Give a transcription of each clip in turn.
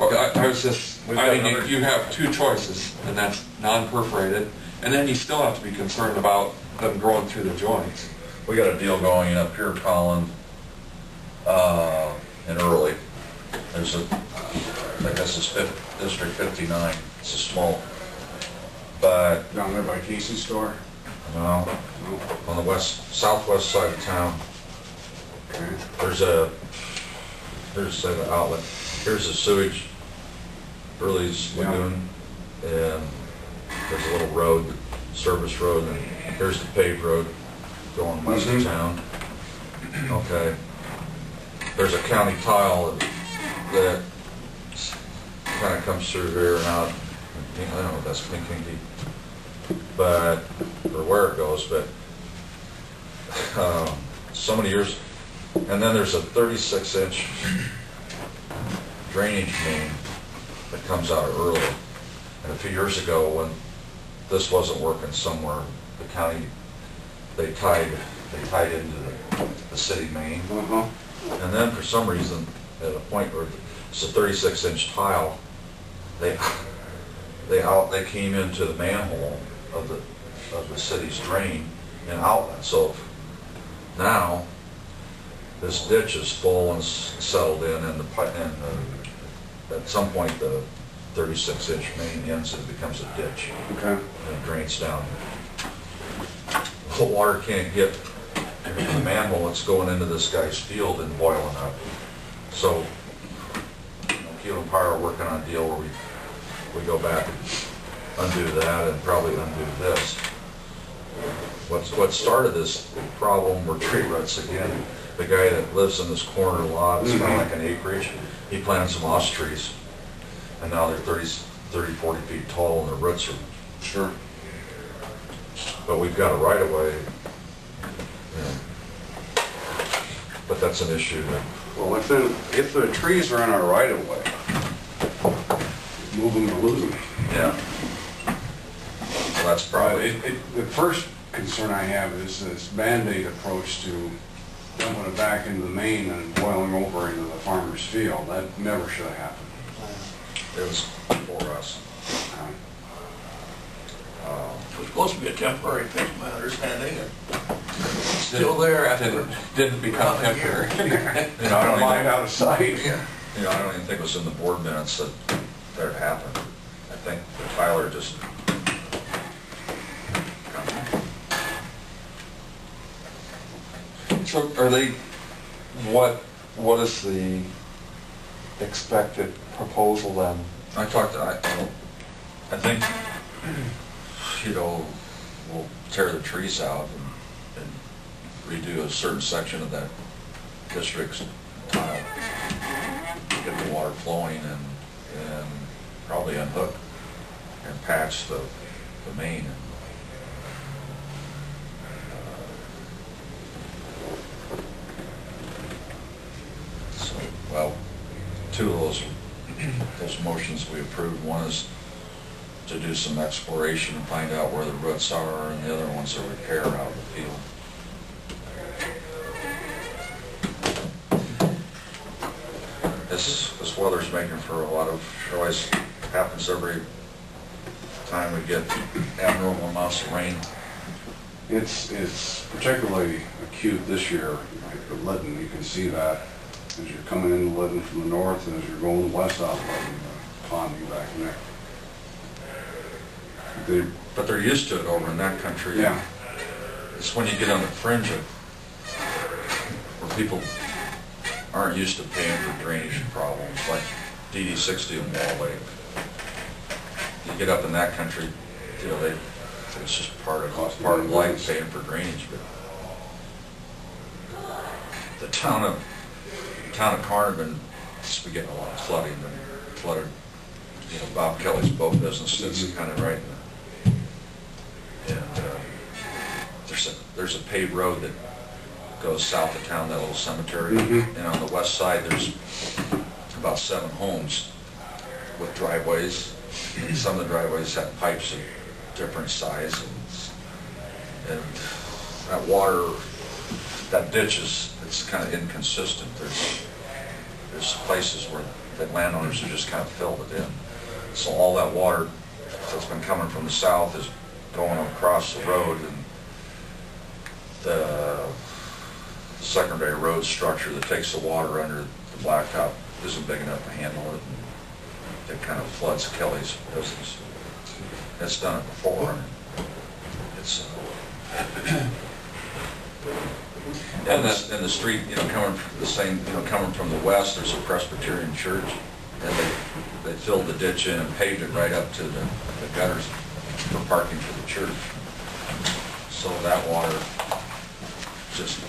Well, I was just, We've I got mean, another- you have two choices, and that's non-perforated, and then you still have to be concerned about them growing through the joints. We got a deal going up here, Colin, in Early. There's a, I guess it's District 59. It's a small, but Down there by Casey's store? no, on the southwest side of town. Okay. There's the outlet. Here's the sewage, Early's Yeah. Lagoon, and there's a little road, service road, and here's the paved road going west of town. Okay. There's a county tile that kind of comes through here and out. I don't know if that's Pinkinky, but, or where it goes, but so many years. And then there's a 36-inch drainage main that comes out of Early. And a few years ago, when this wasn't working somewhere, the county, they tied into the city main. Uh-huh. And then for some reason, at a point where it's a 36-inch tile, they came into the manhole of the city's drain and outlet. So now this ditch is full and settled in, and at some point the 36-inch main ends and becomes a ditch. Okay. And it drains down. The water can't get in the manhole, it's going into this guy's field and boiling up. So, Keel and Pyre are working on a deal where we go back and undo that and probably undo this. What started this problem were tree roots again. The guy that lives in this corner lot, it's kind of like an acreage, he planted some moss trees. And now they're 30, 40 feet tall and the roots are, Sure. but we've got a right of way. But that's an issue that, Well, if the trees are in our right of way, move them or lose them. yeah. Well, that's probably, The first concern I have is this Band-Aid approach to dumping it back into the main and boiling over into the farmer's field. That never should have happened. it was for us. It was supposed to be a temporary fix, my understanding, and still there after. Didn't become Another year. temporary. You know, I don't Line even, out of sight. I don't even think it was in the board minutes that it happened. I think that Tyler just. So are they, what is the expected proposal then? I talked to, I think, we'll tear the trees out and redo a certain section of that district's tile, get the water flowing and probably unhook and patch the main. So, well, two of those motions we approved. One is to do some exploration and find out where the roots are, and the other one's a repair out of the field. This weather's making for a lot of noise. Happens every time we get abnormal amounts of rain. It's particularly acute this year, like the Lytton, you can see that as you're coming into Lytton from the north and as you're going west out of Lytton, ponding back in there. But they're used to it over in that country. Yeah. It's when you get on the fringe of where people aren't used to paying for drainage problems, like DD 60 and Wall Lake. You get up in that country, it's just part of life paying for drainage. But the town of Carnarvon has been getting a lot of flooding and flooded. Bob Kelly's boat business sits kind of right in the, and there's a paved road that goes south of town, that little cemetery. And on the west side, there's about 7 homes with driveways. And some of the driveways have pipes of different size, and that water, that ditch it's kind of inconsistent. There's places where that landowners have just kind of filled it in. So all that water that's been coming from the south is going across the road, and the secondary road structure that takes the water under the blacktop isn't big enough to handle it. And it kind of floods Kelly's business. It's done it before. And it's and the street, coming from the same, coming from the west, there's a Presbyterian church, and they filled the ditch in and paved it right up to the gutters for parking for the church. So that water just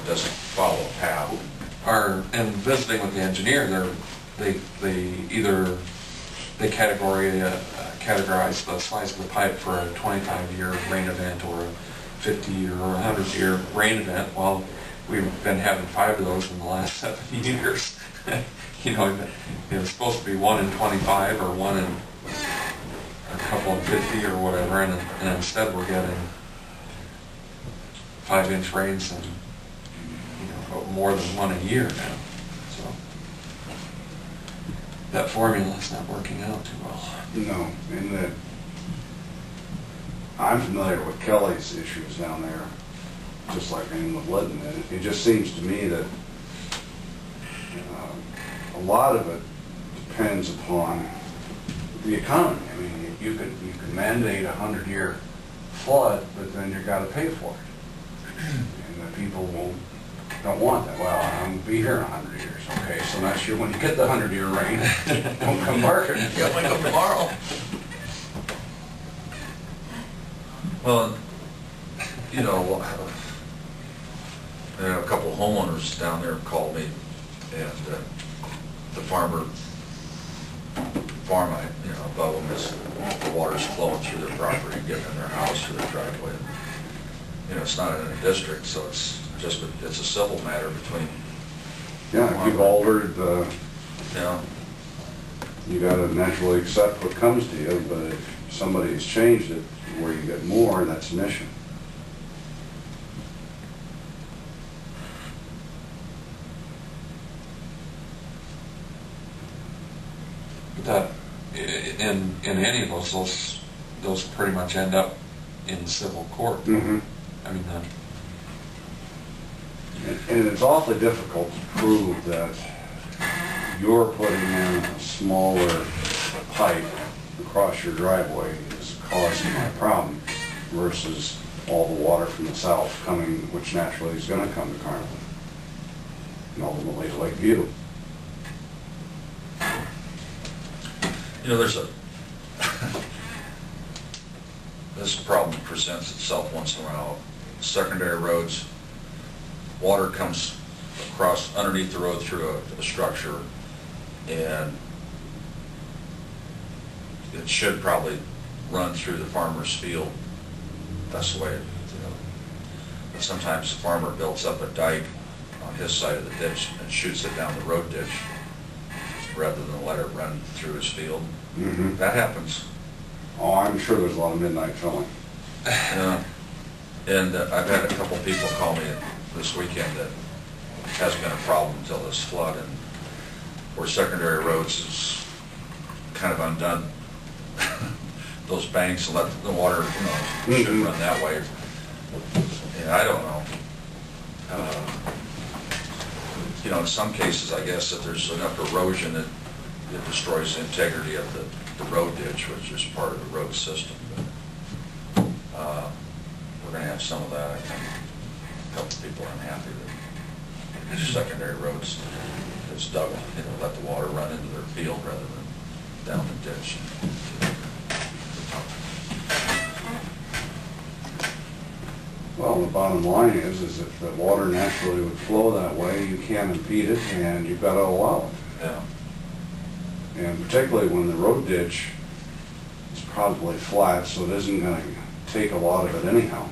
doesn't follow a path. And visiting with the engineer, they categorize the size of the pipe for a 25-year rain event or a 50 or 100-year rain event. Well, we've been having 5 of those in the last 7 years. It's supposed to be 1 in 25 or 1 in a couple of 50 or whatever, and instead we're getting 5-inch rains and more than 1 a year now. So that formula's not working out too well. No, in that I'm familiar with Kelly's issues down there, just like I am with Lytton, and it just seems to me that a lot of it depends upon the economy. I mean, you could mandate a 100-year flood, but then you got to pay for it, and the people don't want that. Well, I'm gonna be here in 100 years. Okay, so next year when you get the 100-year rain, don't come barking. Yeah, might come tomorrow. Well, a couple of homeowners down there called me, and the farm, above them is, the water's flowing through their property and getting in their house or their driveway. It's not in a district, so it's a civil matter between. Yeah, if you've altered Yeah. you got to naturally accept what comes to you, but if somebody's changed it where you get more, that's an issue. But that, in any of those pretty much end up in civil court. Mm-hmm. I mean, And it's awfully difficult to prove that you're putting in a smaller pipe across your driveway is causing my problem versus all the water from the south coming, which naturally is going to come to Carnarvon and ultimately to Lakeview. This problem presents itself once in a while. Secondary roads, water comes across underneath the road through a structure, and it should probably run through the farmer's field. That's the way it, but sometimes the farmer builds up a dike on his side of the ditch and shoots it down the road ditch rather than let it run through his field. Mm-hmm. That happens. Oh, I'm sure there's a lot of midnight filling. Yeah. And I've had a couple people call me this weekend that hasn't been a problem until this flood, and where secondary roads is kind of undone those banks and let the water, should run that way. And I don't know. In some cases, I guess, if there's enough erosion, it destroys the integrity of the road ditch, which is part of the road system. We're going to have some of that. I think a couple of people are unhappy that these secondary roads is dug, let the water run into their field rather than down the ditch. Well, the bottom line is if the water naturally would flow that way, you can't impede it and you've got to allow it. Yeah. And particularly when the road ditch is probably flat, so it isn't going to take a lot of it anyhow.